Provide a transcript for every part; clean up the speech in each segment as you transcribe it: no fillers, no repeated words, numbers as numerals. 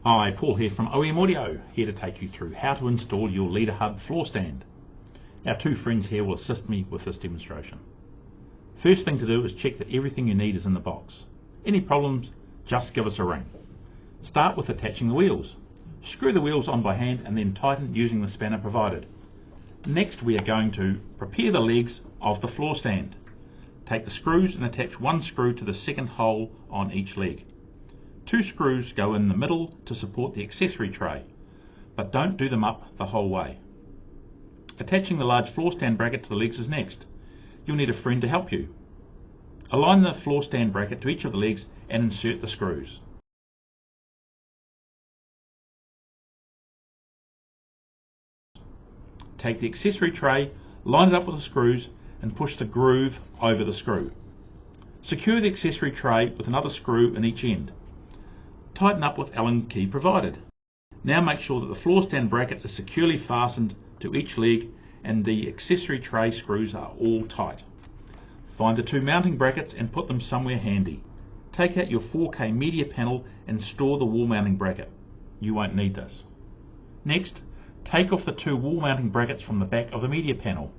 Hi, Paul here from OEM Audio, here to take you through how to install your Leaderhub floor stand. Our two friends here will assist me with this demonstration. First thing to do is check that everything you need is in the box. Any problems, just give us a ring. Start with attaching the wheels. Screw the wheels on by hand and then tighten using the spanner provided. Next we are going to prepare the legs of the floor stand. Take the screws and attach one screw to the second hole on each leg. Two screws go in the middle to support the accessory tray, but don't do them up the whole way. Attaching the large floor stand bracket to the legs is next. You'll need a friend to help you. Align the floor stand bracket to each of the legs and insert the screws. Take the accessory tray, line it up with the screws and push the groove over the screw. Secure the accessory tray with another screw in each end. Tighten up with Allen key provided. Now make sure that the floor stand bracket is securely fastened to each leg and the accessory tray screws are all tight. Find the two mounting brackets and put them somewhere handy. Take out your 4K media panel and store the wall mounting bracket. You won't need this. Next, take off the two wall mounting brackets from the back of the media panel.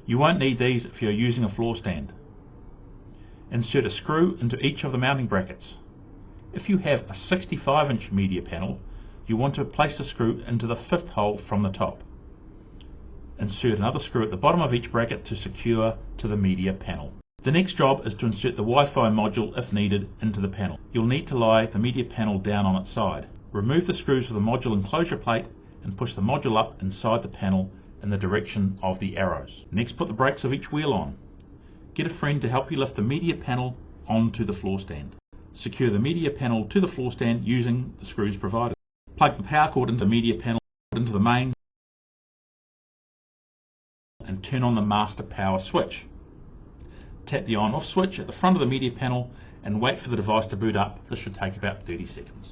You won't need these if you're using a floor stand. Insert a screw into each of the mounting brackets. If you have a 65-inch media panel, you want to place the screw into the fifth hole from the top. Insert another screw at the bottom of each bracket to secure to the media panel. The next job is to insert the Wi-Fi module if needed into the panel. You'll need to lie the media panel down on its side. Remove the screws of the module enclosure plate and push the module up inside the panel in the direction of the arrows. Next, put the brakes of each wheel on. Get a friend to help you lift the media panel onto the floor stand. Secure the media panel to the floor stand using the screws provided. Plug the power cord into the media panel into the main and turn on the master power switch. Tap the on-off switch at the front of the media panel and wait for the device to boot up. This should take about 30 seconds.